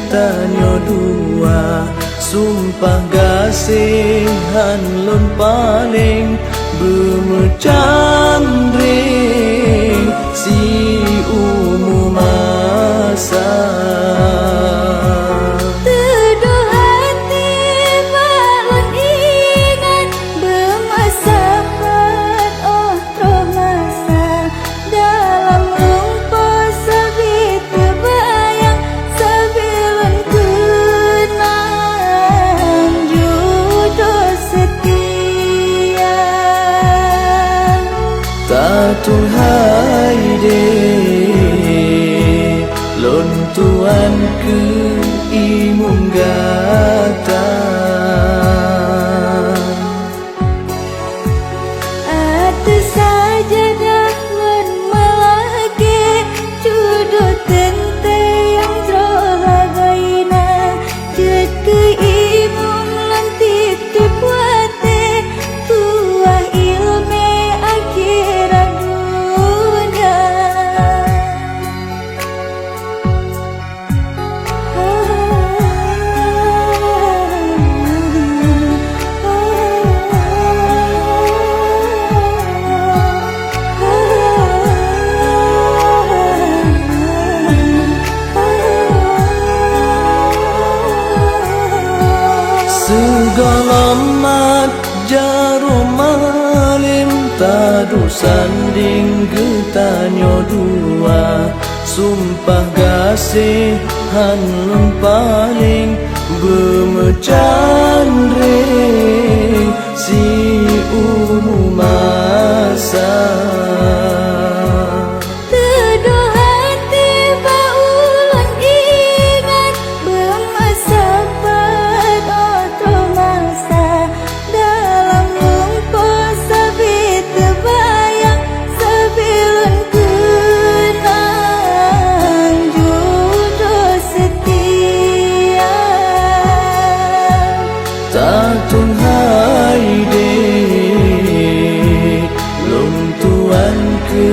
tanyo dua sumpah gasihan lon paling bermecandring si umu masa. Tuhai de lon tuan ke imung gata atu saja dah lon malake jodoh tente yang teragaina jet ke imung lantik dibuate tuah ilme akhirat segala mat jarum malim tadu sanding getanyo dua sumpah gasihan lon paling bermecandring si umu masa. Tuhai de lom tuan ke